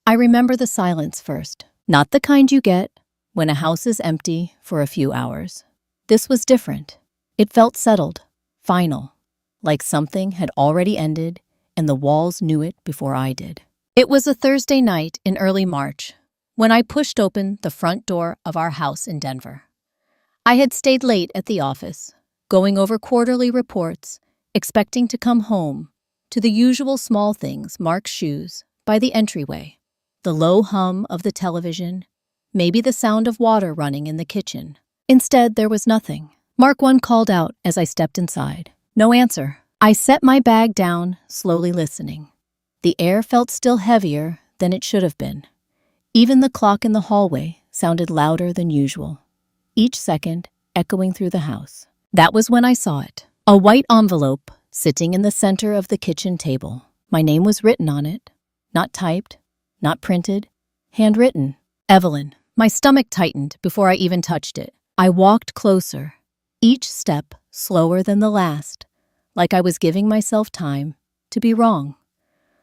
I remember the silence first. Not the kind you get when a house is empty for a few hours. This was different. It felt settled, final, like something had already ended and the walls knew it before I did. It was a Thursday night in early March when I pushed open the front door of our house in Denver. I had stayed late at the office, going over quarterly reports, expecting to come home to the usual small things: Mark's shoes by the entryway, the low hum of the television, maybe the sound of water running in the kitchen. Instead, there was nothing. Mark 1 called out as I stepped inside. No answer. I set my bag down, slowly listening. The air felt still heavier than it should have been. Even the clock in the hallway sounded louder than usual, each second echoing through the house. That was when I saw it. A white envelope sitting in the center of the kitchen table. My name was written on it. Not typed, not printed, handwritten. Evelyn. My stomach tightened before I even touched it. I walked closer, each step slower than the last, like I was giving myself time to be wrong.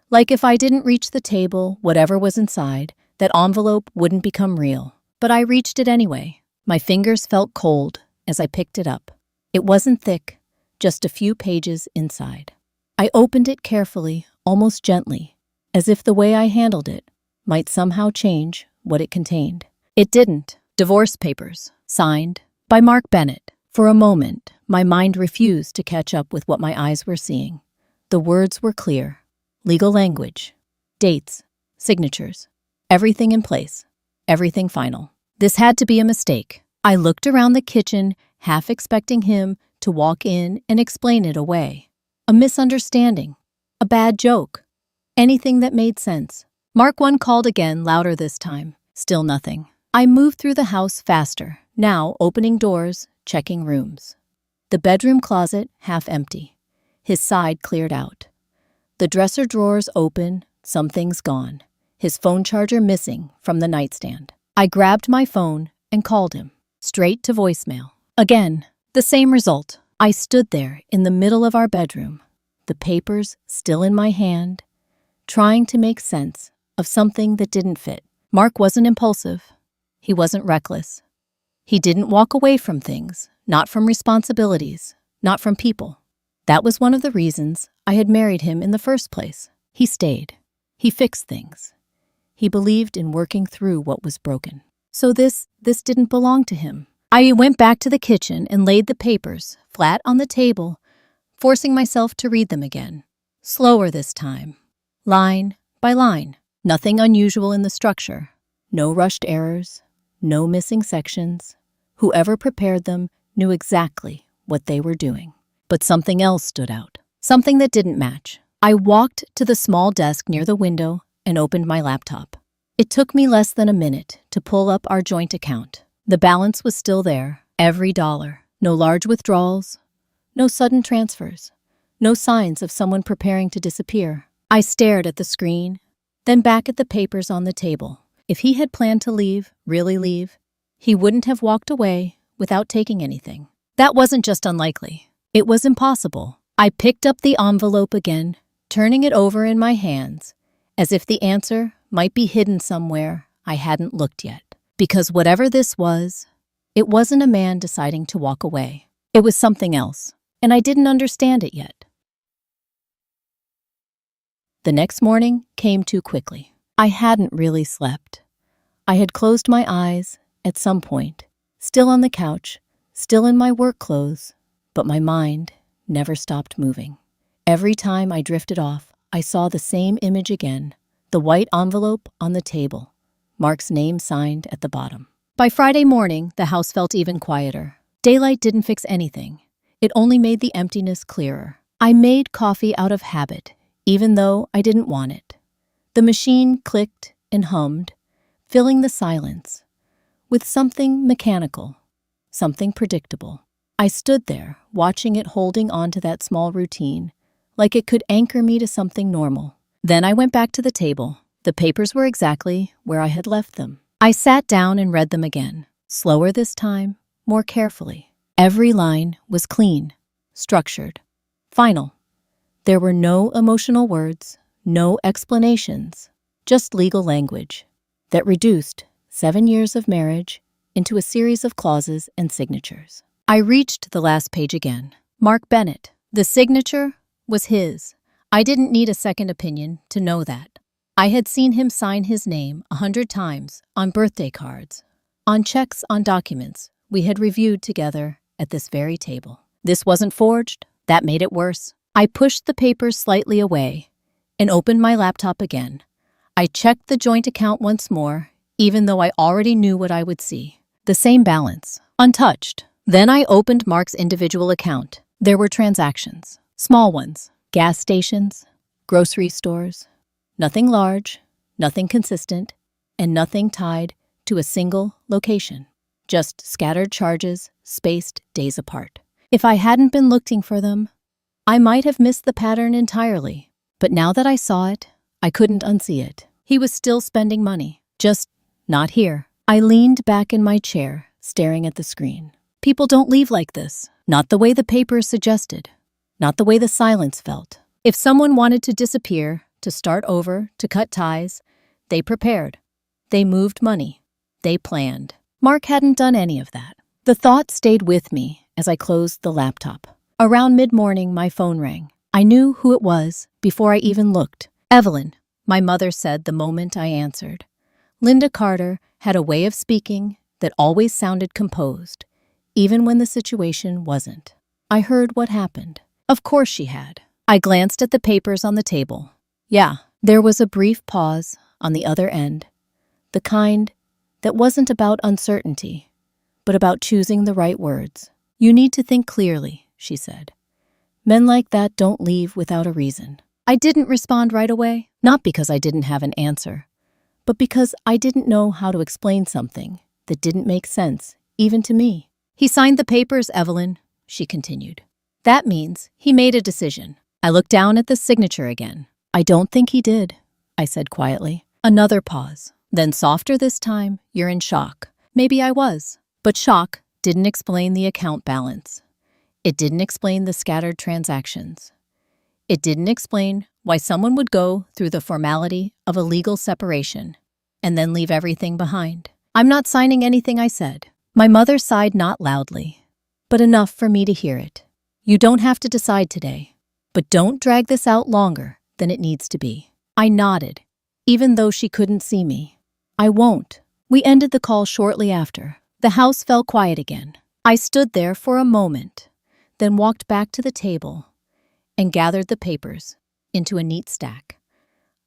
Like if I didn't reach the table, whatever was inside, that envelope wouldn't become real. But I reached it anyway. My fingers felt cold as I picked it up. It wasn't thick, just a few pages inside. I opened it carefully, almost gently, as if the way I handled it might somehow change what it contained. It didn't. Divorce papers, signed by Mark Bennett. For a moment, my mind refused to catch up with what my eyes were seeing. The words were clear. Legal language, dates, signatures, everything in place, everything final. This had to be a mistake. I looked around the kitchen, half expecting him to walk in and explain it away. A misunderstanding, a bad joke, anything that made sense. Mark 1 called again, louder this time. Still nothing. I moved through the house faster, now opening doors, checking rooms. The bedroom closet half empty, his side cleared out. The dresser drawers open, some things gone. His phone charger missing from the nightstand. I grabbed my phone and called him, straight to voicemail. Again, the same result. I stood there in the middle of our bedroom, the papers still in my hand, trying to make sense of something that didn't fit. Mark wasn't impulsive. He wasn't reckless. He didn't walk away from things, not from responsibilities, not from people. That was one of the reasons I had married him in the first place. He stayed. He fixed things. He believed in working through what was broken. So this didn't belong to him. I went back to the kitchen and laid the papers flat on the table, forcing myself to read them again. Slower this time, line by line. Nothing unusual in the structure. No rushed errors, no missing sections. Whoever prepared them knew exactly what they were doing. But something else stood out, something that didn't match. I walked to the small desk near the window and opened my laptop. It took me less than a minute to pull up our joint account. The balance was still there, every dollar. No large withdrawals, no sudden transfers, no signs of someone preparing to disappear. I stared at the screen, then back at the papers on the table. If he had planned to leave, really leave, he wouldn't have walked away without taking anything. That wasn't just unlikely. It was impossible. I picked up the envelope again, turning it over in my hands, as if the answer might be hidden somewhere I hadn't looked yet. Because whatever this was, it wasn't a man deciding to walk away. It was something else, and I didn't understand it yet. The next morning came too quickly. I hadn't really slept. I had closed my eyes at some point, still on the couch, still in my work clothes, but my mind never stopped moving. Every time I drifted off, I saw the same image again, the white envelope on the table, Mark's name signed at the bottom. By Friday morning, the house felt even quieter. Daylight didn't fix anything. It only made the emptiness clearer. I made coffee out of habit, even though I didn't want it. The machine clicked and hummed, filling the silence with something mechanical, something predictable. I stood there, watching it, holding on to that small routine, like it could anchor me to something normal. Then I went back to the table. The papers were exactly where I had left them. I sat down and read them again, slower this time, more carefully. Every line was clean, structured, final. There were no emotional words, no explanations, just legal language that reduced 7 years of marriage into a series of clauses and signatures. I reached the last page again. Mark Bennett. The signature was his. I didn't need a second opinion to know that. I had seen him sign his name 100 times on birthday cards, on checks on documents we had reviewed together at this very table. This wasn't forged. That made it worse. I pushed the papers slightly away and opened my laptop again. I checked the joint account once more, even though I already knew what I would see. The same balance, untouched. Then I opened Mark's individual account. There were transactions, small ones, gas stations, grocery stores. Nothing large, nothing consistent, and nothing tied to a single location. Just scattered charges, spaced days apart. If I hadn't been looking for them, I might have missed the pattern entirely. But now that I saw it, I couldn't unsee it. He was still spending money, just not here. I leaned back in my chair, staring at the screen. People don't leave like this. Not the way the papers suggested. Not the way the silence felt. If someone wanted to disappear, to start over, to cut ties, they prepared. They moved money. They planned. Mark hadn't done any of that. The thought stayed with me as I closed the laptop. Around mid-morning, my phone rang. I knew who it was before I even looked. Evelyn, my mother said the moment I answered. Linda Carter had a way of speaking that always sounded composed, even when the situation wasn't. I heard what happened. Of course she had. I glanced at the papers on the table. Yeah, there was a brief pause on the other end, the kind that wasn't about uncertainty, but about choosing the right words. You need to think clearly, she said. Men like that don't leave without a reason. I didn't respond right away, not because I didn't have an answer, but because I didn't know how to explain something that didn't make sense, even to me. He signed the papers, Evelyn, she continued. That means he made a decision. I looked down at the signature again. I don't think he did, I said quietly. Another pause. Then softer this time, you're in shock. Maybe I was. But shock didn't explain the account balance. It didn't explain the scattered transactions. It didn't explain why someone would go through the formality of a legal separation and then leave everything behind. I'm not signing anything, I said. My mother sighed, not loudly, but enough for me to hear it. You don't have to decide today, but don't drag this out longer than it needs to be. I nodded, even though she couldn't see me. I won't. We ended the call shortly after. The house fell quiet again. I stood there for a moment, then walked back to the table and gathered the papers into a neat stack.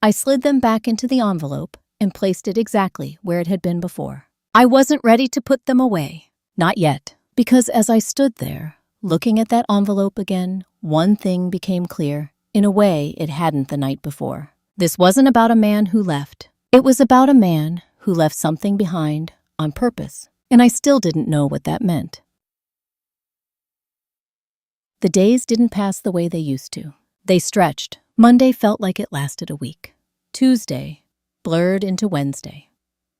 I slid them back into the envelope and placed it exactly where it had been before. I wasn't ready to put them away. Not yet. Because as I stood there, looking at that envelope again, one thing became clear in a way it hadn't the night before. This wasn't about a man who left. It was about a man who left something behind on purpose, and I still didn't know what that meant. The days didn't pass the way they used to. They stretched. Monday felt like it lasted a week. Tuesday blurred into Wednesday.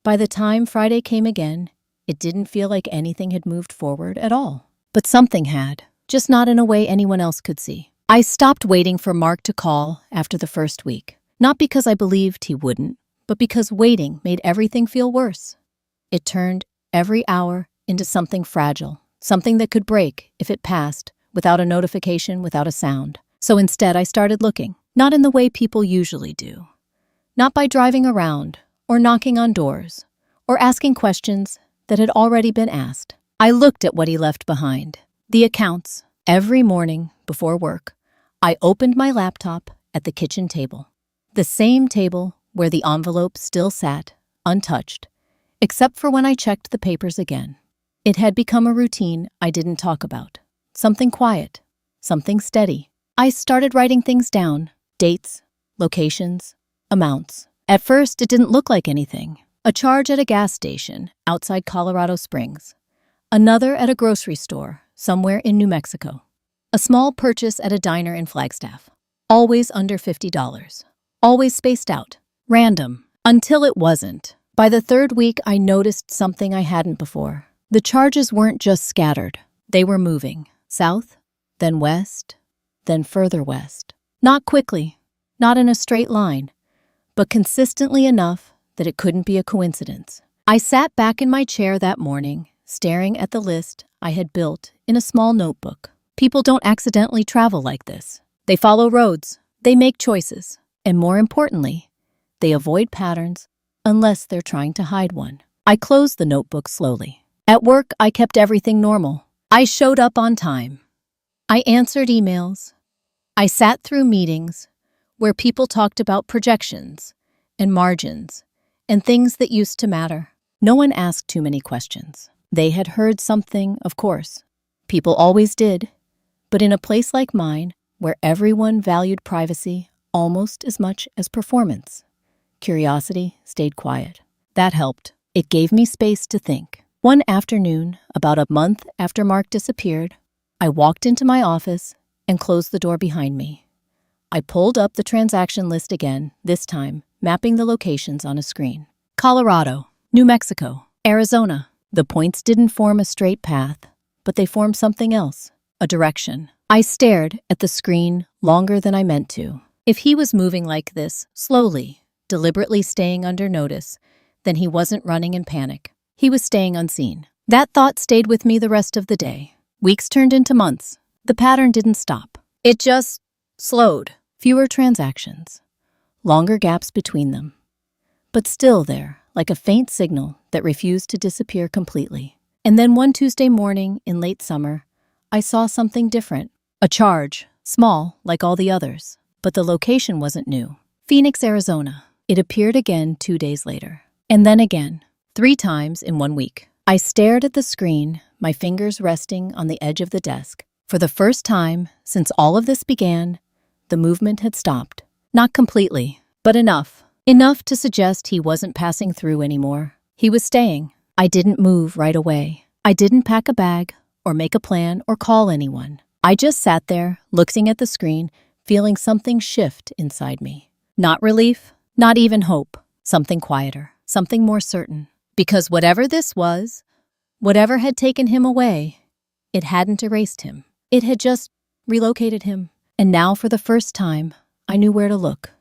By the time Friday came again, it didn't feel like anything had moved forward at all. But something had, just not in a way anyone else could see. I stopped waiting for Mark to call after the first week. Not because I believed he wouldn't, but because waiting made everything feel worse. It turned every hour into something fragile, something that could break if it passed, without a notification, without a sound. So instead I started looking, not in the way people usually do. Not by driving around, or knocking on doors, or asking questions that had already been asked. I looked at what he left behind. The accounts. Every morning before work, I opened my laptop at the kitchen table. The same table where the envelope still sat, untouched, except for when I checked the papers again. It had become a routine I didn't talk about. Something quiet, something steady. I started writing things down, dates, locations, amounts. At first, it didn't look like anything. A charge at a gas station outside Colorado Springs. Another at a grocery store somewhere in New Mexico. A small purchase at a diner in Flagstaff. Always under $50. Always spaced out. Random. Until it wasn't. By the third week, I noticed something I hadn't before. The charges weren't just scattered. They were moving. South, then west, then further west. Not quickly. Not in a straight line. but consistently enough that it couldn't be a coincidence. I sat back in my chair that morning, staring at the list I had built in a small notebook. People don't accidentally travel like this. They follow roads, they make choices, and more importantly, they avoid patterns unless they're trying to hide one. I closed the notebook slowly. At work, I kept everything normal. I showed up on time. I answered emails. I sat through meetings where people talked about projections and margins and things that used to matter. No one asked too many questions. They had heard something, of course. People always did. But in a place like mine, where everyone valued privacy almost as much as performance, curiosity stayed quiet. That helped. It gave me space to think. One afternoon, about a month after Mark disappeared, I walked into my office and closed the door behind me. I pulled up the transaction list again, this time mapping the locations on a screen. Colorado, New Mexico, Arizona. The points didn't form a straight path, but they formed something else, a direction. I stared at the screen longer than I meant to. If he was moving like this, slowly, deliberately staying under notice, then he wasn't running in panic. He was staying unseen. That thought stayed with me the rest of the day. Weeks turned into months. The pattern didn't stop. It just slowed. Fewer transactions, longer gaps between them, but still there, like a faint signal that refused to disappear completely. And then one Tuesday morning in late summer, I saw something different. A charge, small like all the others, but the location wasn't new. Phoenix, Arizona. It appeared again 2 days later. And then again, 3 times in 1 week. I stared at the screen, my fingers resting on the edge of the desk. For the first time since all of this began, the movement had stopped. Not completely, but enough. Enough to suggest he wasn't passing through anymore. He was staying. I didn't move right away. I didn't pack a bag or make a plan or call anyone. I just sat there, looking at the screen, feeling something shift inside me. Not relief, not even hope. Something quieter, something more certain. Because whatever this was, whatever had taken him away, it hadn't erased him. It had just relocated him. And now, for the first time, I knew where to look.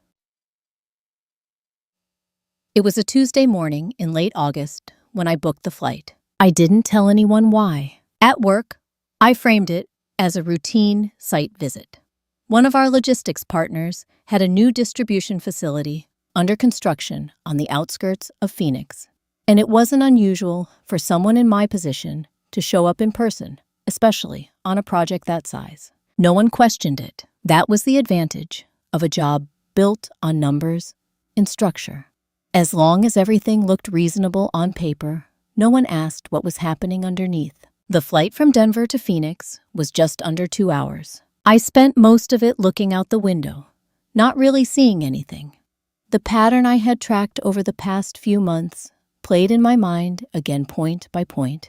It was a Tuesday morning in late August when I booked the flight. I didn't tell anyone why. At work, I framed it as a routine site visit. One of our logistics partners had a new distribution facility under construction on the outskirts of Phoenix, and it wasn't unusual for someone in my position to show up in person, especially on a project that size. No one questioned it. That was the advantage of a job built on numbers and structure. As long as everything looked reasonable on paper, no one asked what was happening underneath. The flight from Denver to Phoenix was just under 2 hours. I spent most of it looking out the window, not really seeing anything. The pattern I had tracked over the past few months played in my mind again point by point,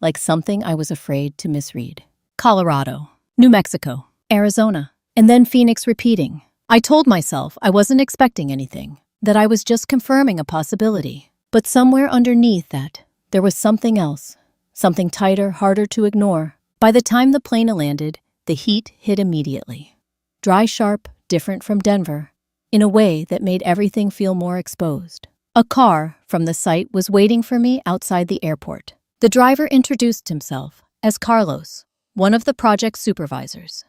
like something I was afraid to misread. Colorado, New Mexico, Arizona, and then Phoenix repeating. I told myself I wasn't expecting anything, that I was just confirming a possibility. But somewhere underneath that, there was something else, something tighter, harder to ignore. By the time the plane landed, the heat hit immediately. Dry, sharp, different from Denver, in a way that made everything feel more exposed. A car from the site was waiting for me outside the airport. The driver introduced himself as Carlos, one of the project supervisors.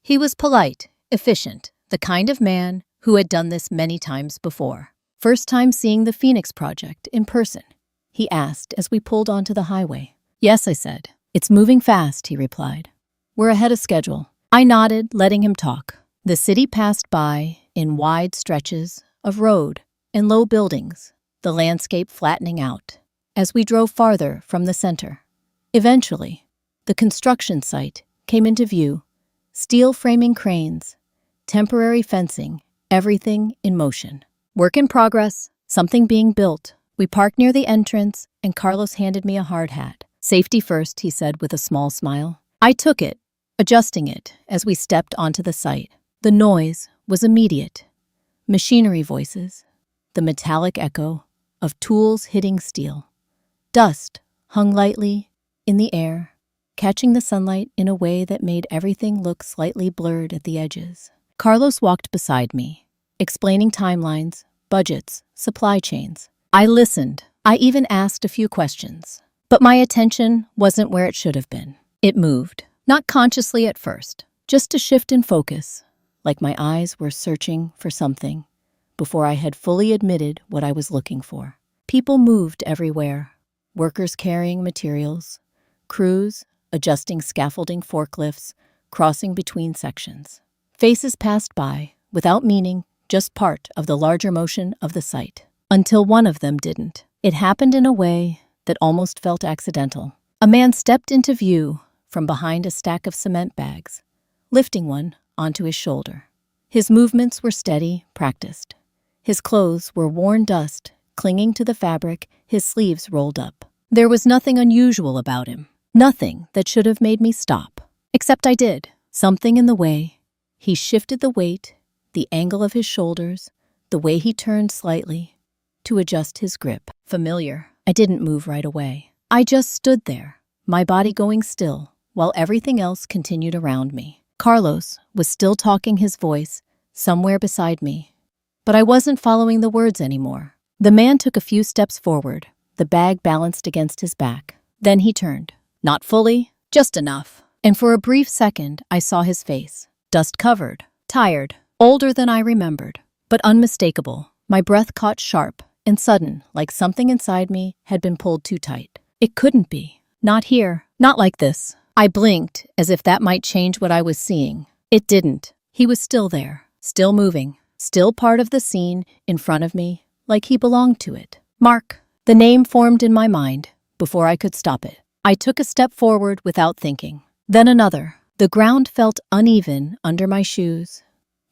He was polite, efficient, the kind of man who had done this many times before. First time seeing the Phoenix project in person, he asked as we pulled onto the highway. Yes, I said. It's moving fast, he replied. We're ahead of schedule. I nodded, letting him talk. The city passed by in wide stretches of road and low buildings, the landscape flattening out as we drove farther from the center. Eventually, the construction site came into view, steel framing cranes, temporary fencing, everything in motion. Work in progress, something being built. We parked near the entrance, and Carlos handed me a hard hat. Safety first, he said with a small smile. I took it, adjusting it as we stepped onto the site. The noise was immediate. Machinery voices, the metallic echo of tools hitting steel. Dust hung lightly in the air, catching the sunlight in a way that made everything look slightly blurred at the edges. Carlos walked beside me, explaining timelines, budgets, supply chains. I listened. I even asked a few questions. But my attention wasn't where it should have been. It moved, not consciously at first, just a shift in focus, like my eyes were searching for something before I had fully admitted what I was looking for. People moved everywhere, workers carrying materials, crews adjusting scaffolding forklifts, crossing between sections. Faces passed by, without meaning, just part of the larger motion of the site. Until one of them didn't. It happened in a way that almost felt accidental. A man stepped into view from behind a stack of cement bags, lifting one onto his shoulder. His movements were steady, practiced. His clothes were worn dust, clinging to the fabric, his sleeves rolled up. There was nothing unusual about him, nothing that should have made me stop. Except I did. Something in the way he shifted the weight, the angle of his shoulders, the way he turned slightly to adjust his grip. Familiar. I didn't move right away. I just stood there, my body going still, while everything else continued around me. Carlos was still talking, his voice somewhere beside me. But I wasn't following the words anymore. The man took a few steps forward, the bag balanced against his back. Then he turned. Not fully, just enough. And for a brief second, I saw his face. Dust-covered, tired, older than I remembered, but unmistakable. My breath caught sharp and sudden, like something inside me had been pulled too tight. It couldn't be. Not here. Not like this. I blinked, as if that might change what I was seeing. It didn't. He was still there, still moving, still part of the scene in front of me, like he belonged to it. Mark. The name formed in my mind before I could stop it. I took a step forward without thinking. Then another. The ground felt uneven under my shoes,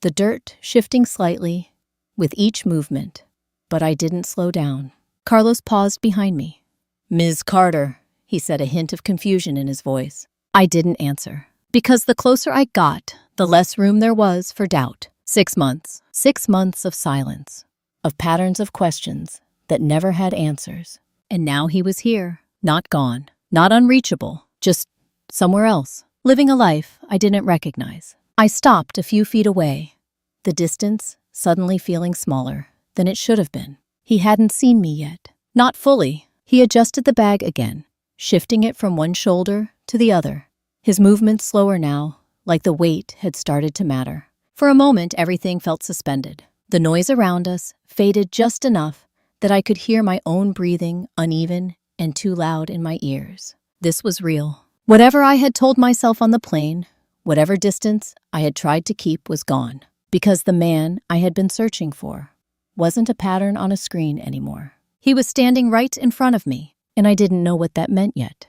the dirt shifting slightly with each movement. But I didn't slow down. Carlos paused behind me. "Ms. Carter," he said, a hint of confusion in his voice. I didn't answer, because the closer I got, the less room there was for doubt. 6 months. 6 months of silence, of patterns of questions that never had answers. And now he was here, not gone, not unreachable, just somewhere else, living a life I didn't recognize. I stopped a few feet away, the distance suddenly feeling smaller than it should have been. He hadn't seen me yet. Not fully. He adjusted the bag again, shifting it from one shoulder to the other. His movements slower now, like the weight had started to matter. For a moment, everything felt suspended. The noise around us faded just enough that I could hear my own breathing, uneven and too loud in my ears. This was real. Whatever I had told myself on the plane, whatever distance I had tried to keep, was gone. Because the man I had been searching for wasn't a pattern on a screen anymore. He was standing right in front of me, and I didn't know what that meant yet.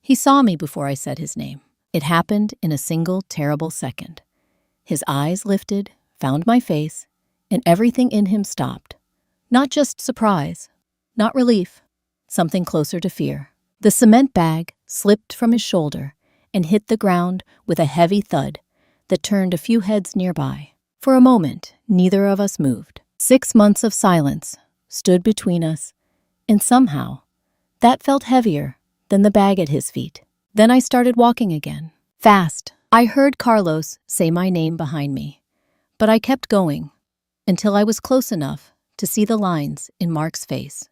He saw me before I said his name. It happened in a single terrible second. His eyes lifted, found my face, and everything in him stopped. Not just surprise, not relief, something closer to fear. The cement bag slipped from his shoulder and hit the ground with a heavy thud that turned a few heads nearby. For a moment, neither of us moved. 6 months of silence stood between us, and somehow, that felt heavier than the bag at his feet. Then I started walking again. Fast. I heard Carlos say my name behind me, but I kept going until I was close enough to see the lines in Mark's face.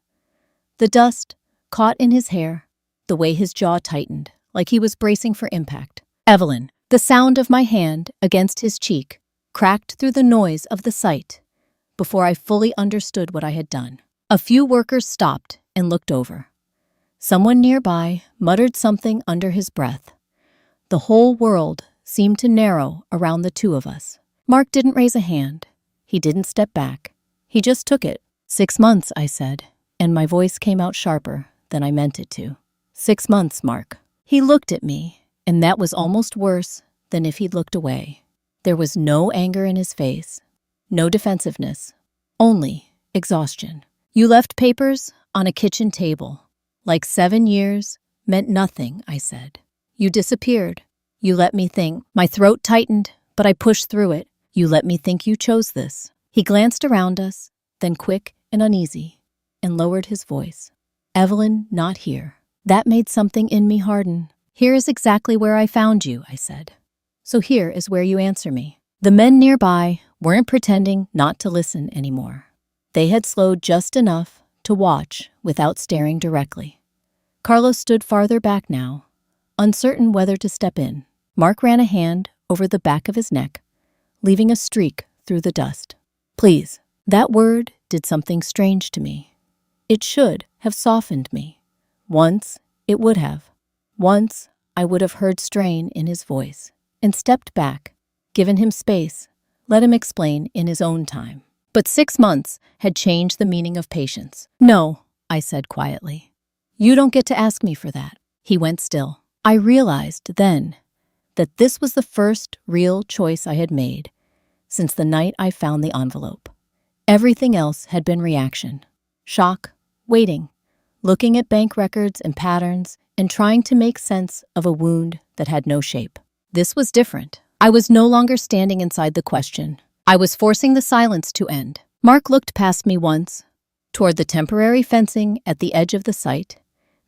The dust caught in his hair, the way his jaw tightened, like he was bracing for impact. Evelyn. The sound of my hand against his cheek cracked through the noise of the site before I fully understood what I had done. A few workers stopped and looked over. Someone nearby muttered something under his breath. The whole world seemed to narrow around the two of us. Mark didn't raise a hand. He didn't step back. He just took it. 6 months, I said, and my voice came out sharper than I meant it to. 6 months, Mark. He looked at me, and that was almost worse than if he'd looked away. There was no anger in his face, no defensiveness, only exhaustion. You left papers on a kitchen table. Like 7 years meant nothing, I said. You disappeared. You let me think. My throat tightened, but I pushed through it. You let me think you chose this. He glanced around us, then quick and uneasy, and lowered his voice. Evelyn, not here. That made something in me harden. Here is exactly where I found you, I said. So here is where you answer me. The men nearby weren't pretending not to listen anymore. They had slowed just enough to watch without staring directly. Carlos stood farther back now, uncertain whether to step in. Mark ran a hand over the back of his neck, leaving a streak through the dust. Please. That word did something strange to me. It should have softened me. Once, it would have. Once, I would have heard strain in his voice and stepped back, given him space, let him explain in his own time. But 6 months had changed the meaning of patience. No, I said quietly. You don't get to ask me for that. He went still. I realized then that this was the first real choice I had made since the night I found the envelope. Everything else had been reaction. Shock, waiting, looking at bank records and patterns and trying to make sense of a wound that had no shape. This was different. I was no longer standing inside the question. I was forcing the silence to end. Mark looked past me once, toward the temporary fencing at the edge of the site,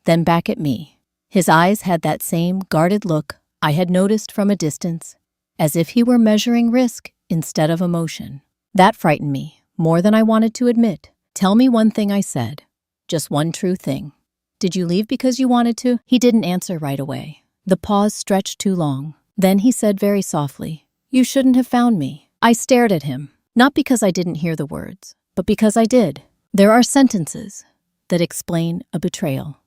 then back at me. His eyes had that same guarded look I had noticed from a distance, as if he were measuring risk instead of emotion. That frightened me more than I wanted to admit. Tell me one thing, I said. Just one true thing. Did you leave because you wanted to? He didn't answer right away. The pause stretched too long. Then he said very softly, You shouldn't have found me. I stared at him, not because I didn't hear the words, but because I did. There are sentences that explain a betrayal.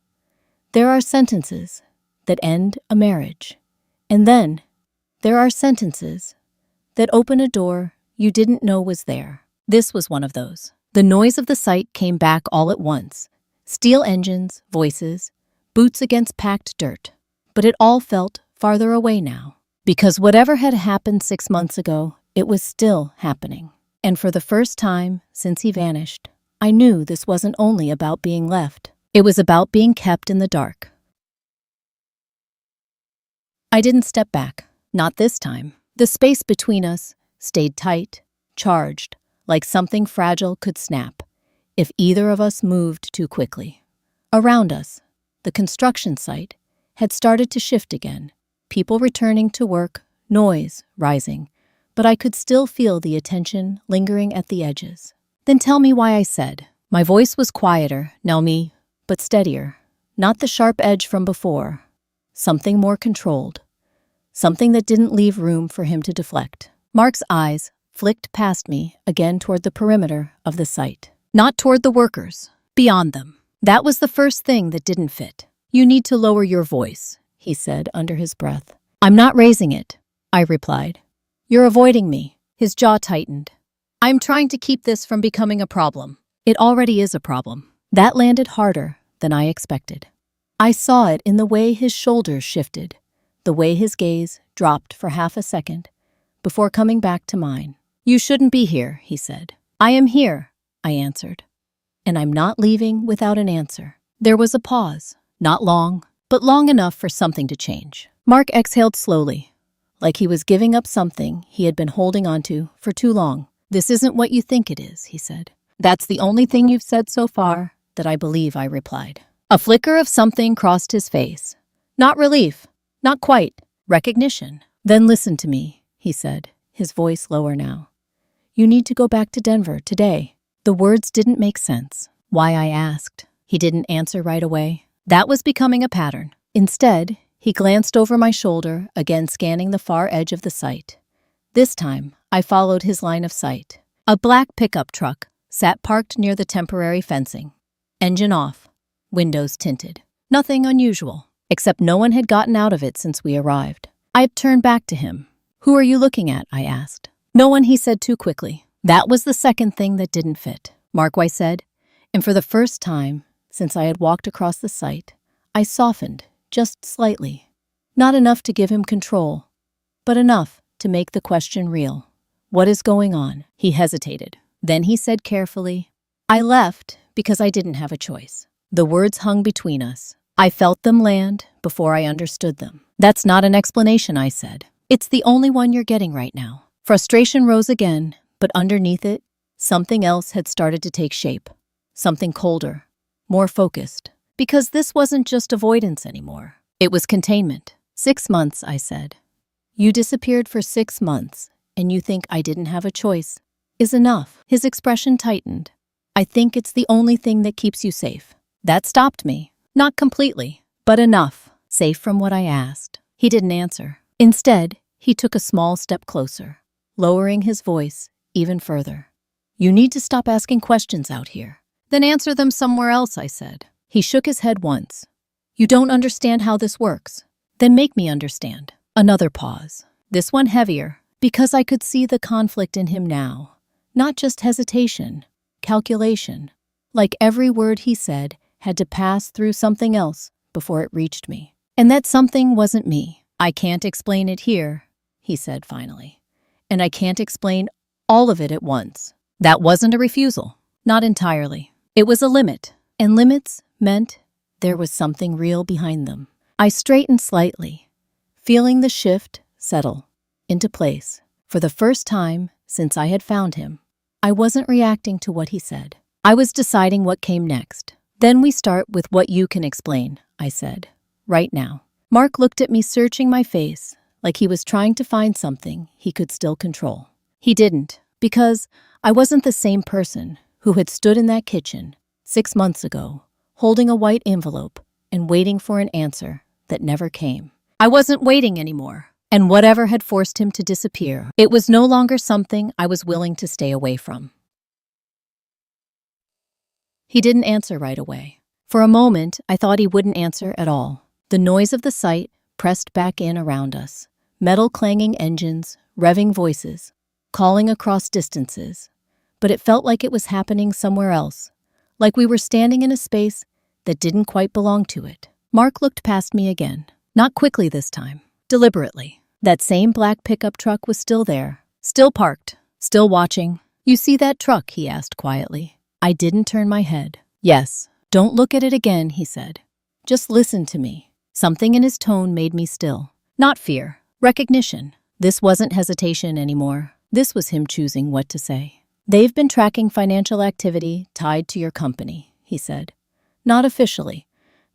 There are sentences that end a marriage. And then there are sentences that open a door you didn't know was there. This was one of those. The noise of the site came back all at once. Steel engines, voices, boots against packed dirt. But it all felt farther away now. Because whatever had happened 6 months ago, it was still happening. And for the first time since he vanished, I knew this wasn't only about being left. It was about being kept in the dark. I didn't step back. Not this time. The space between us stayed tight, charged, like something fragile could snap if either of us moved too quickly. Around us, the construction site had started to shift again, people returning to work, noise rising, but I could still feel the attention lingering at the edges. Then tell me why, I said. My voice was quieter, Naomi, but steadier. Not the sharp edge from before. Something more controlled. Something that didn't leave room for him to deflect. Mark's eyes flicked past me again toward the perimeter of the site. Not toward the workers, beyond them. That was the first thing that didn't fit. You need to lower your voice, he said under his breath. I'm not raising it, I replied. You're avoiding me. His jaw tightened. I'm trying to keep this from becoming a problem. It already is a problem. That landed harder than I expected. I saw it in the way his shoulders shifted, the way his gaze dropped for half a second before coming back to mine. You shouldn't be here, he said. I am here, I answered. And I'm not leaving without an answer. There was a pause, not long, but long enough for something to change. Mark exhaled slowly, like he was giving up something he had been holding onto for too long. This isn't what you think it is, he said. That's the only thing you've said so far that I believe, I replied. A flicker of something crossed his face. Not relief, not quite, recognition. Then listen to me, he said, his voice lower now. You need to go back to Denver today. The words didn't make sense. Why, I asked. He didn't answer right away. That was becoming a pattern. Instead, he glanced over my shoulder, again scanning the far edge of the site. This time, I followed his line of sight. A black pickup truck sat parked near the temporary fencing. Engine off, windows tinted. Nothing unusual, except no one had gotten out of it since we arrived. I turned back to him. Who are you looking at? I asked. No one, he said too quickly. That was the second thing that didn't fit, Mark, I said. And for the first time since I had walked across the site, I softened, just slightly. Not enough to give him control, but enough to make the question real. What is going on? He hesitated. Then he said carefully, I left because I didn't have a choice. The words hung between us. I felt them land before I understood them. That's not an explanation, I said. It's the only one you're getting right now. Frustration rose again, but underneath it, something else had started to take shape. Something colder, more focused. Because this wasn't just avoidance anymore. It was containment. 6 months, I said. You disappeared for 6 months, and you think I didn't have a choice, is enough. His expression tightened. I think it's the only thing that keeps you safe. That stopped me. Not completely, but enough. Safe from what I asked. He didn't answer. Instead, he took a small step closer, lowering his voice even further. You need to stop asking questions out here. Then answer them somewhere else, I said. He shook his head once. You don't understand how this works. Then make me understand. Another pause. This one heavier, because I could see the conflict in him now. Not just hesitation, calculation. Like every word he said had to pass through something else before it reached me. And that something wasn't me. I can't explain it here, he said finally. And I can't explain all of it at once. That wasn't a refusal. Not entirely. It was a limit. And limits meant there was something real behind them. I straightened slightly, feeling the shift settle into place. For the first time since I had found him, I wasn't reacting to what he said. I was deciding what came next. Then we start with what you can explain, I said. Right now. Mark looked at me, searching my face, like he was trying to find something he could still control. He didn't, because I wasn't the same person who had stood in that kitchen 6 months ago, holding a white envelope and waiting for an answer that never came. I wasn't waiting anymore, and whatever had forced him to disappear, it was no longer something I was willing to stay away from. He didn't answer right away. For a moment, I thought he wouldn't answer at all. The noise of the site pressed back in around us. Metal clanging engines, revving voices, calling across distances. But it felt like it was happening somewhere else, like we were standing in a space that didn't quite belong to it. Mark looked past me again, not quickly this time, deliberately. That same black pickup truck was still there, still parked, still watching. You see that truck? He asked quietly. I didn't turn my head. Yes. Don't look at it again, he said. Just listen to me. Something in his tone made me still. Not fear, recognition. This wasn't hesitation anymore. This was him choosing what to say. They've been tracking financial activity tied to your company, he said. Not officially.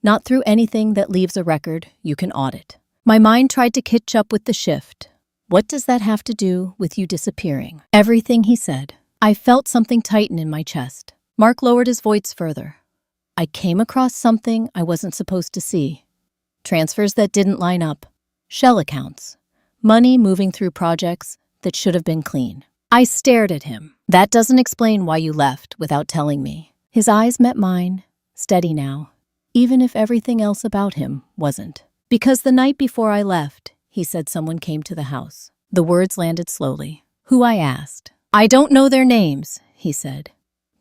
Not through anything that leaves a record you can audit. My mind tried to catch up with the shift. What does that have to do with you disappearing? Everything, he said. I felt something tighten in my chest. Mark lowered his voice further. I came across something I wasn't supposed to see. Transfers that didn't line up. Shell accounts. Money moving through projects that should have been clean. I stared at him. That doesn't explain why you left without telling me. His eyes met mine, steady now, even if everything else about him wasn't. Because the night before I left, he said someone came to the house. The words landed slowly. Who, I asked. I don't know their names, he said.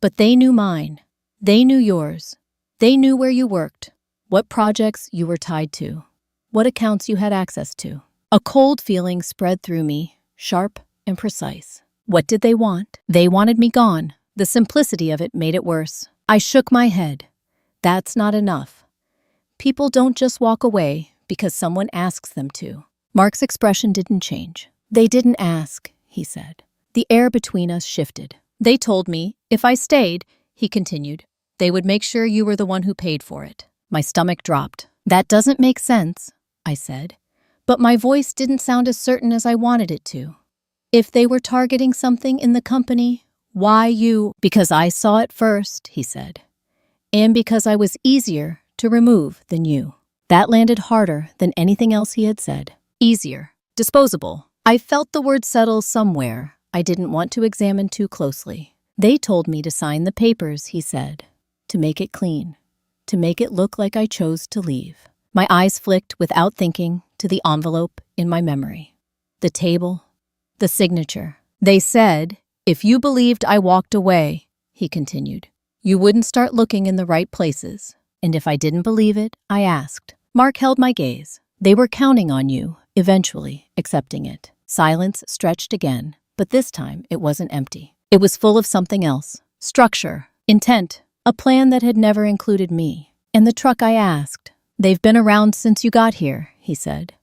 But they knew mine. They knew yours. They knew where you worked, what projects you were tied to, what accounts you had access to. A cold feeling spread through me, sharp and precise. What did they want? They wanted me gone. The simplicity of it made it worse. I shook my head. That's not enough. People don't just walk away because someone asks them to. Mark's expression didn't change. They didn't ask, he said. The air between us shifted. They told me, if I stayed, he continued, they would make sure you were the one who paid for it. My stomach dropped. That doesn't make sense, I said. But my voice didn't sound as certain as I wanted it to. If they were targeting something in the company, why you? Because I saw it first, he said. And because I was easier to remove than you. That landed harder than anything else he had said. Easier. Disposable. I felt the word settle somewhere I didn't want to examine too closely. They told me to sign the papers, he said. To make it clean, to make it look like I chose to leave. My eyes flicked without thinking to the envelope in my memory. The table, the signature. They said, if you believed I walked away, he continued, you wouldn't start looking in the right places. And if I didn't believe it, I asked. Mark held my gaze. They were counting on you, eventually accepting it. Silence stretched again, but this time it wasn't empty. It was full of something else. Structure, intent. A plan that had never included me. And the truck, I asked. They've been around since you got here, he said.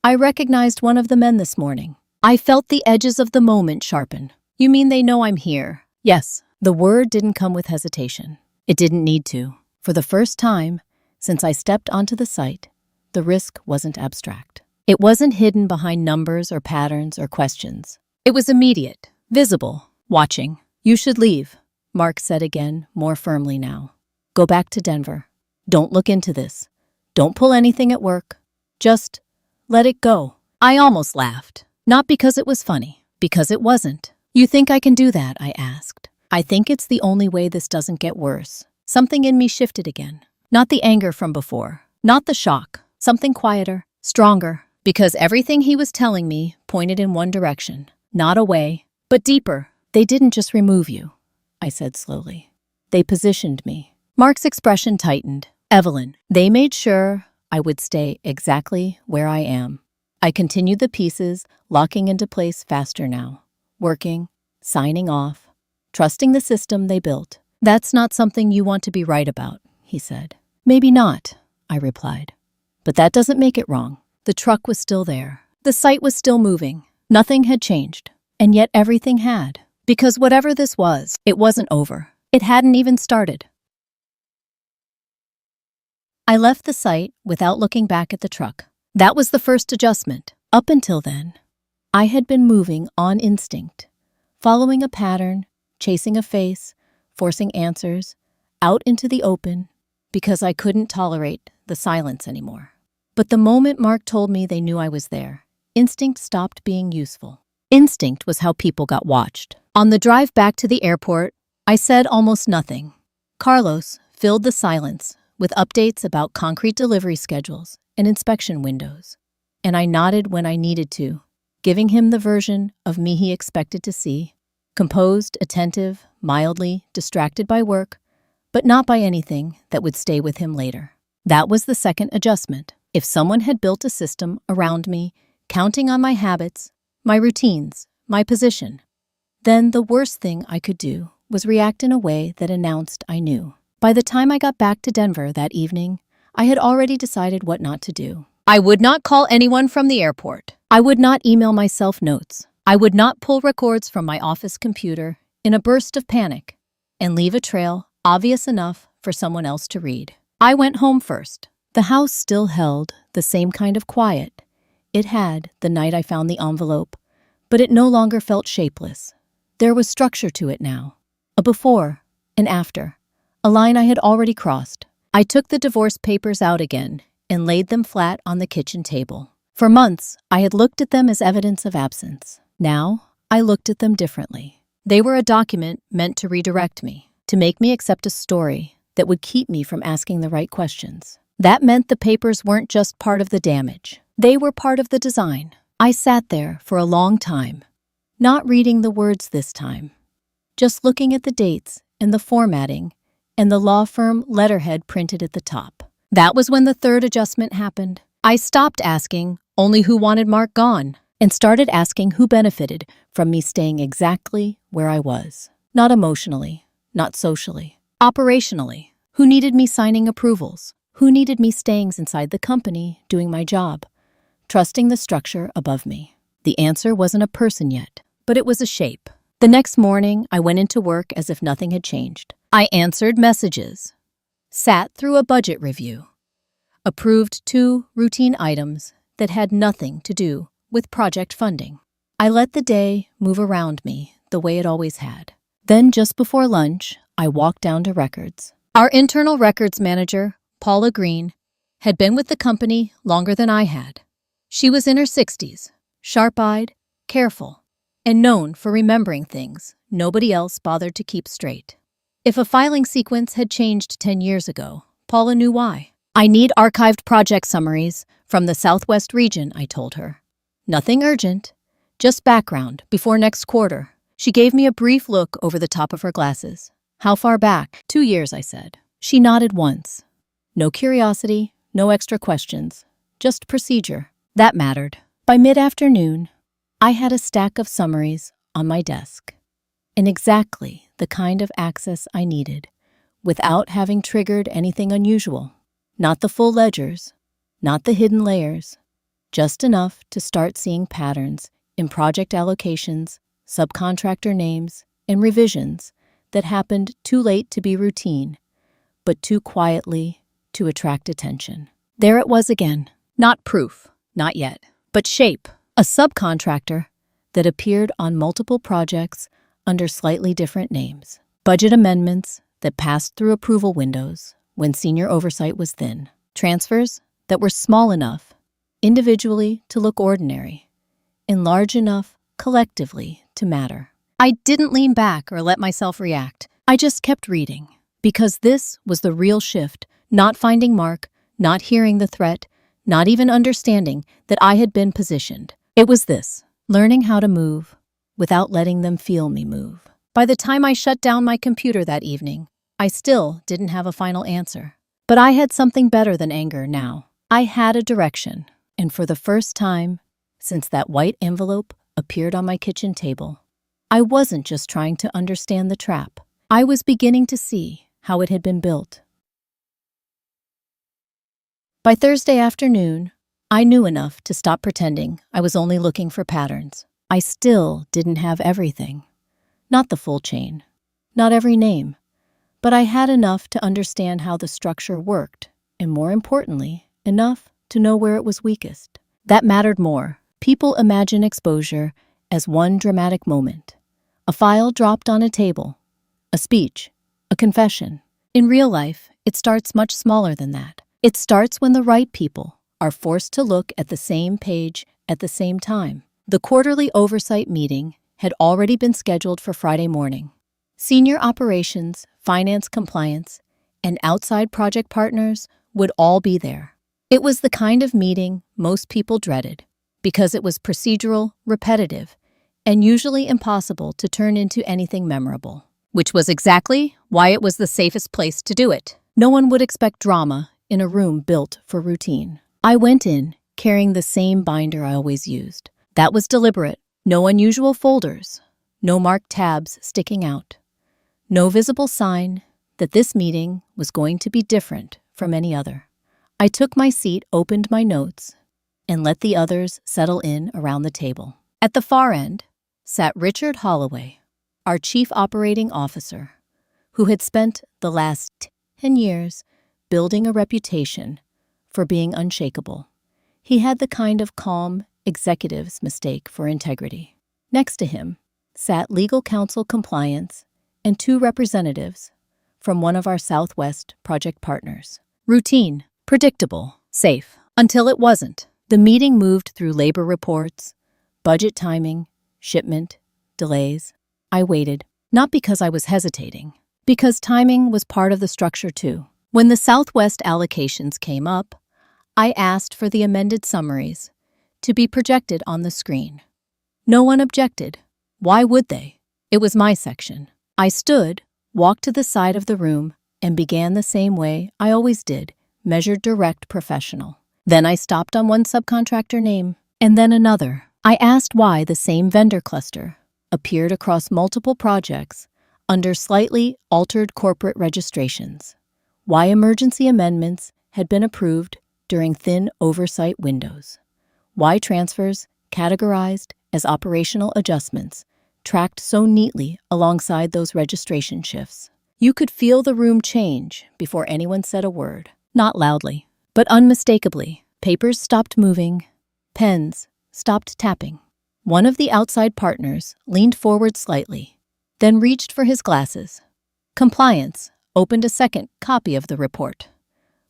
I recognized one of the men this morning. I felt the edges of the moment sharpen. You mean they know I'm here? Yes. The word didn't come with hesitation. It didn't need to. For the first time since I stepped onto the site, the risk wasn't abstract. It wasn't hidden behind numbers or patterns or questions. It was immediate, visible, watching. "You should leave," Mark said again, more firmly now. "Go back to Denver. Don't look into this. Don't pull anything at work. Just let it go." I almost laughed. Not because it was funny, because it wasn't. "You think I can do that?" I asked. "I think it's the only way this doesn't get worse." Something in me shifted again. Not the anger from before, not the shock, something quieter, stronger, because everything he was telling me pointed in one direction, not away, but deeper. "They didn't just remove you," I said slowly. "They positioned me." Mark's expression tightened. "Evelyn, they made sure I would stay exactly where I am." I continued the pieces, locking into place faster now, working, signing off, trusting the system they built. "That's not something you want to be right about," he said. "Maybe not," I replied. "But that doesn't make it wrong." The truck was still there. The site was still moving. Nothing had changed. And yet everything had. Because whatever this was, it wasn't over. It hadn't even started. I left the site without looking back at the truck. That was the first adjustment. Up until then, I had been moving on instinct, following a pattern, chasing a face, forcing answers, out into the open, because I couldn't tolerate the silence anymore. But the moment Mark told me they knew I was there, instinct stopped being useful. Instinct was how people got watched. On the drive back to the airport, I said almost nothing. Carlos filled the silence with updates about concrete delivery schedules and inspection windows. And I nodded when I needed to, giving him the version of me he expected to see. Composed, attentive, mildly distracted by work, but not by anything that would stay with him later. That was the second adjustment. If someone had built a system around me, counting on my habits, my routines, my position, then the worst thing I could do was react in a way that announced I knew. By the time I got back to Denver that evening, I had already decided what not to do. I would not call anyone from the airport. I would not email myself notes. I would not pull records from my office computer in a burst of panic and leave a trail obvious enough for someone else to read. I went home first. The house still held the same kind of quiet it had the night I found the envelope, but it no longer felt shapeless. There was structure to it now. A before, an after, a line I had already crossed. I took the divorce papers out again and laid them flat on the kitchen table. For months, I had looked at them as evidence of absence. Now, I looked at them differently. They were a document meant to redirect me, to make me accept a story that would keep me from asking the right questions. That meant the papers weren't just part of the damage. They were part of the design. I sat there for a long time, not reading the words this time, just looking at the dates and the formatting and the law firm letterhead printed at the top. That was when the third adjustment happened. I stopped asking only who wanted Mark gone and started asking who benefited from me staying exactly where I was. Not emotionally, not socially, operationally. Who needed me signing approvals? Who needed me staying inside the company, doing my job, trusting the structure above me? The answer wasn't a person yet, but it was a shape. The next morning, I went into work as if nothing had changed. I answered messages, sat through a budget review, approved 2 routine items that had nothing to do with project funding. I let the day move around me the way it always had. Then just before lunch, I walked down to records. Our internal records manager, Paula Green, had been with the company longer than I had. She was in her 60s, sharp-eyed, careful, and known for remembering things nobody else bothered to keep straight. If a filing sequence had changed 10 years ago, Paula knew why. "I need archived project summaries from the Southwest region," I told her. "Nothing urgent, just background before next quarter." She gave me a brief look over the top of her glasses. "How far back?" 2 years, I said. She nodded once. No curiosity, no extra questions, just procedure. That mattered. By mid-afternoon, I had a stack of summaries on my desk, and exactly the kind of access I needed, without having triggered anything unusual. Not the full ledgers, not the hidden layers, just enough to start seeing patterns in project allocations, subcontractor names, and revisions that happened too late to be routine, but too quietly to attract attention. There it was again. Not proof, not yet, but shape. A subcontractor that appeared on multiple projects under slightly different names. Budget amendments that passed through approval windows when senior oversight was thin. Transfers that were small enough individually to look ordinary and large enough collectively to matter. I didn't lean back or let myself react. I just kept reading, because this was the real shift, not finding Mark, not hearing the threat, not even understanding that I had been positioned. It was this: learning how to move without letting them feel me move. By the time I shut down my computer that evening, I still didn't have a final answer. But I had something better than anger now. I had a direction, and for the first time since that white envelope appeared on my kitchen table, I wasn't just trying to understand the trap. I was beginning to see how it had been built. By Thursday afternoon, I knew enough to stop pretending I was only looking for patterns. I still didn't have everything. Not the full chain, not every name, but I had enough to understand how the structure worked, and more importantly, enough to know where it was weakest. That mattered more. People imagine exposure as one dramatic moment. A file dropped on a table, a speech, a confession. In real life, it starts much smaller than that. It starts when the right people are forced to look at the same page at the same time. The quarterly oversight meeting had already been scheduled for Friday morning. Senior operations, finance compliance, and outside project partners would all be there. It was the kind of meeting most people dreaded because it was procedural, repetitive, and usually impossible to turn into anything memorable, which was exactly why it was the safest place to do it. No one would expect drama in a room built for routine. I went in carrying the same binder I always used. That was deliberate. No unusual folders, no marked tabs sticking out, no visible sign that this meeting was going to be different from any other. I took my seat, opened my notes, and let the others settle in around the table. At the far end sat Richard Holloway, our chief operating officer, who had spent the last 10 years building a reputation for being unshakable. He had the kind of calm executives mistake for integrity. Next to him sat legal counsel compliance and 2 representatives from one of our Southwest project partners. Routine, predictable, safe, until it wasn't. The meeting moved through labor reports, budget timing, shipment, delays. I waited, not because I was hesitating, because timing was part of the structure too. When the Southwest allocations came up, I asked for the amended summaries to be projected on the screen. No one objected. Why would they? It was my section. I stood, walked to the side of the room, and began the same way I always did, measured, direct, professional. Then I stopped on one subcontractor name, and then another. I asked why the same vendor cluster appeared across multiple projects under slightly altered corporate registrations, why emergency amendments had been approved during thin oversight windows, why transfers categorized as operational adjustments tracked so neatly alongside those registration shifts. You could feel the room change before anyone said a word. Not loudly, but unmistakably. Papers stopped moving. Pens stopped tapping. One of the outside partners leaned forward slightly, then reached for his glasses. Compliance opened a second copy of the report.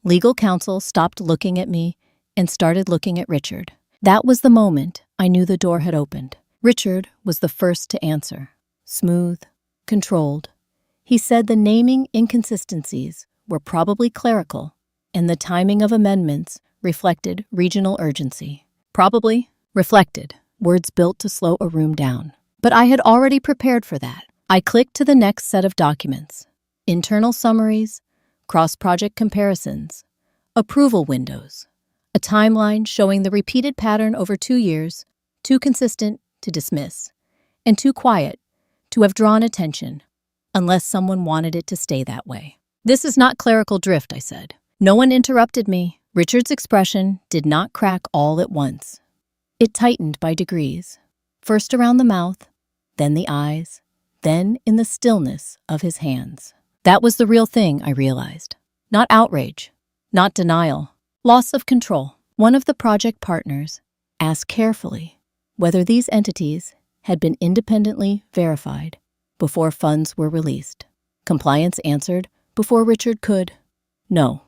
Legal counsel stopped looking at me and started looking at Richard. That was the moment I knew the door had opened. Richard was the first to answer. Smooth, controlled. He said the naming inconsistencies were probably clerical, and the timing of amendments reflected regional urgency. Probably reflected, words built to slow a room down. But I had already prepared for that. I clicked to the next set of documents. Internal summaries, cross-project comparisons, approval windows, a timeline showing the repeated pattern over 2 years, too consistent to dismiss, and too quiet to have drawn attention, unless someone wanted it to stay that way. This is not clerical drift, I said. No one interrupted me. Richard's expression did not crack all at once. It tightened by degrees, first around the mouth, then the eyes, then in the stillness of his hands. That was the real thing, I realized. Not outrage, not denial, loss of control. One of the project partners asked carefully whether these entities had been independently verified before funds were released. Compliance answered before Richard could. No,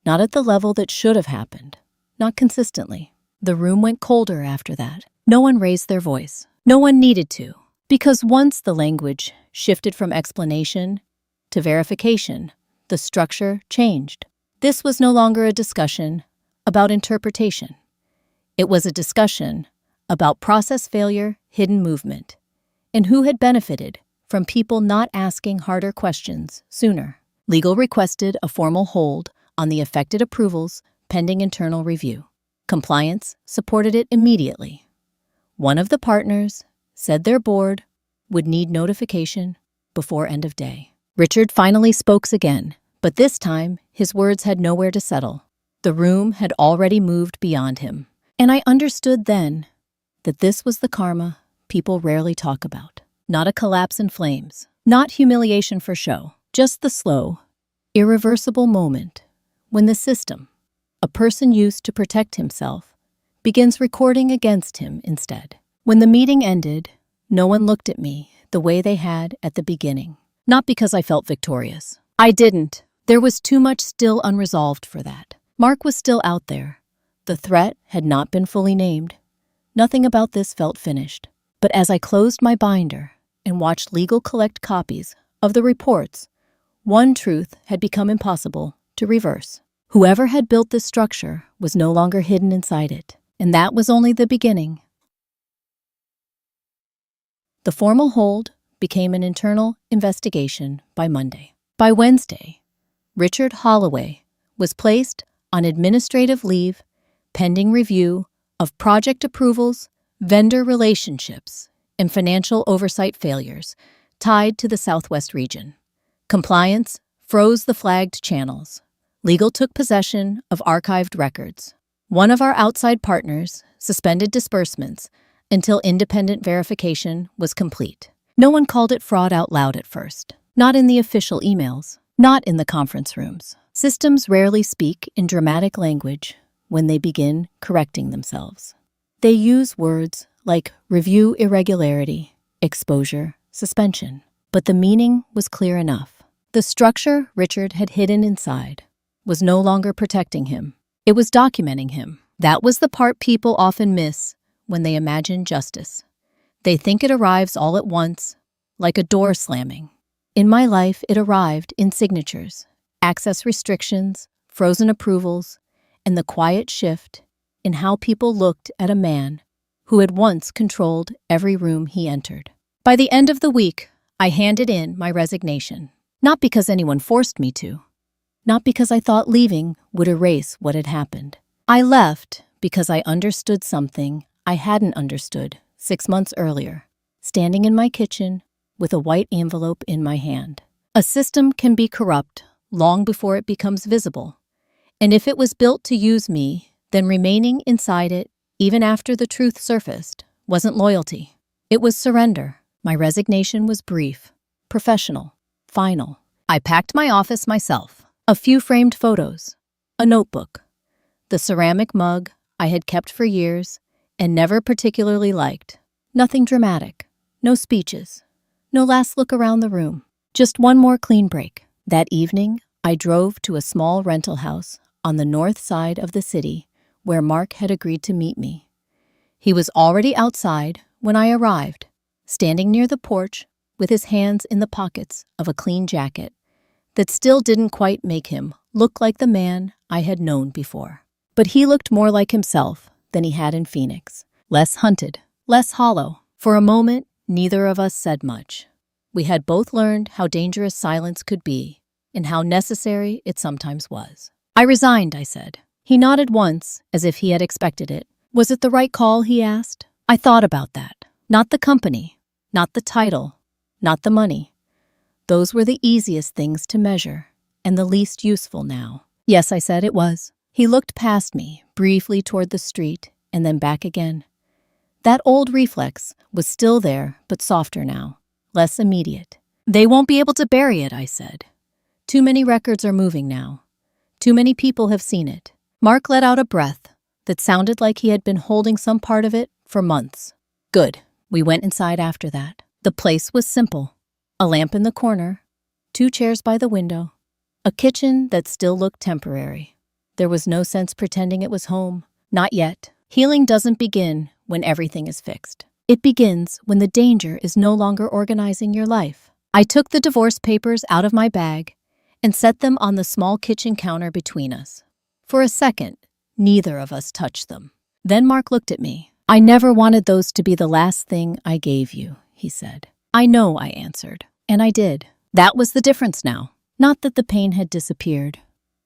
not at the level that should have happened. Not consistently. The room went colder after that. No one raised their voice. No one needed to. Because once the language shifted from explanation to verification, the structure changed. This was no longer a discussion about interpretation. It was a discussion about process failure, hidden movement, and who had benefited from people not asking harder questions sooner. Legal requested a formal hold on the affected approvals pending internal review. Compliance supported it immediately. One of the partners said their board would need notification before end of day. Richard finally spoke again, but this time his words had nowhere to settle. The room had already moved beyond him, and I understood then that this was the karma people rarely talk about. Not a collapse in flames, not humiliation for show, just the slow, irreversible moment when the system, a person used to protect himself, begins recording against him instead. When the meeting ended, no one looked at me the way they had at the beginning. Not because I felt victorious. I didn't. There was too much still unresolved for that. Mark was still out there. The threat had not been fully named. Nothing about this felt finished. But as I closed my binder and watched legal collect copies of the reports, one truth had become impossible to reverse. Whoever had built this structure was no longer hidden inside it, and that was only the beginning. The formal hold became an internal investigation by Monday. By Wednesday, Richard Holloway was placed on administrative leave pending review of project approvals, vendor relationships, and financial oversight failures tied to the Southwest region. Compliance froze the flagged channels. Legal took possession of archived records. One of our outside partners suspended disbursements until independent verification was complete. No one called it fraud out loud at first. Not in the official emails. Not in the conference rooms. Systems rarely speak in dramatic language when they begin correcting themselves. They use words like review irregularity, exposure, suspension. But the meaning was clear enough. The structure Richard had hidden inside was no longer protecting him. It was documenting him. That was the part people often miss when they imagine justice. They think it arrives all at once, like a door slamming. In my life, it arrived in signatures, access restrictions, frozen approvals, and the quiet shift in how people looked at a man who had once controlled every room he entered. By the end of the week, I handed in my resignation, not because anyone forced me to, not because I thought leaving would erase what had happened. I left because I understood something I hadn't understood 6 months earlier, standing in my kitchen with a white envelope in my hand. A system can be corrupt long before it becomes visible, and if it was built to use me, then remaining inside it, even after the truth surfaced, wasn't loyalty. It was surrender. My resignation was brief, professional, final. I packed my office myself. A few framed photos, a notebook, the ceramic mug I had kept for years and never particularly liked. Nothing dramatic, no speeches, no last look around the room. Just one more clean break. That evening, I drove to a small rental house on the north side of the city where Mark had agreed to meet me. He was already outside when I arrived, standing near the porch with his hands in the pockets of a clean jacket that still didn't quite make him look like the man I had known before. But he looked more like himself than he had in Phoenix. Less hunted, less hollow. For a moment, neither of us said much. We had both learned how dangerous silence could be and how necessary it sometimes was. I resigned, I said. He nodded once, as if he had expected it. Was it the right call, he asked. I thought about that. Not the company, not the title, not the money. Those were the easiest things to measure, and the least useful now. Yes, I said, it was. He looked past me, briefly toward the street, and then back again. That old reflex was still there, but softer now, less immediate. They won't be able to bury it, I said. Too many records are moving now. Too many people have seen it. Mark let out a breath that sounded like he had been holding some part of it for months. Good. We went inside after that. The place was simple. A lamp in the corner, 2 chairs by the window, a kitchen that still looked temporary. There was no sense pretending it was home. Not yet. Healing doesn't begin when everything is fixed. It begins when the danger is no longer organizing your life. I took the divorce papers out of my bag and set them on the small kitchen counter between us. For a second, neither of us touched them. Then Mark looked at me. "I never wanted those to be the last thing I gave you," he said. "I know," I answered. And I did. That was the difference now. Not that the pain had disappeared.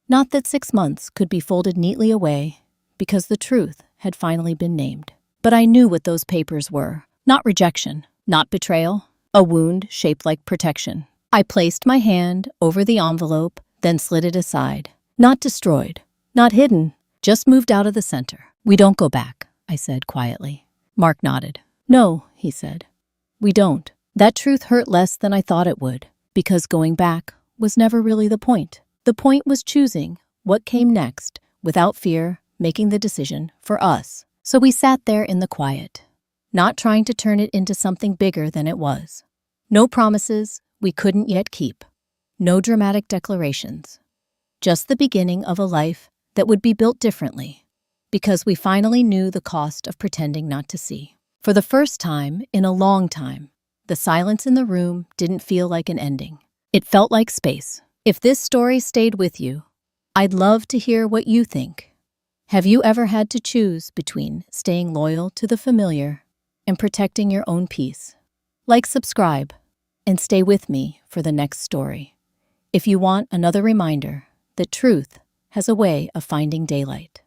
Not that 6 months could be folded neatly away because the truth had finally been named. But I knew what those papers were. Not rejection, not betrayal, a wound shaped like protection. I placed my hand over the envelope, then slid it aside. Not destroyed, not hidden, just moved out of the center. "We don't go back," I said quietly. Mark nodded. "No," he said. "We don't." That truth hurt less than I thought it would, because going back was never really the point. The point was choosing what came next without fear, making the decision for us. So we sat there in the quiet, not trying to turn it into something bigger than it was. No promises we couldn't yet keep. No dramatic declarations. Just the beginning of a life that would be built differently, because we finally knew the cost of pretending not to see. For the first time in a long time, the silence in the room didn't feel like an ending. It felt like space. If this story stayed with you, I'd love to hear what you think. Have you ever had to choose between staying loyal to the familiar and protecting your own peace? Like, subscribe, and stay with me for the next story, if you want another reminder that truth has a way of finding daylight.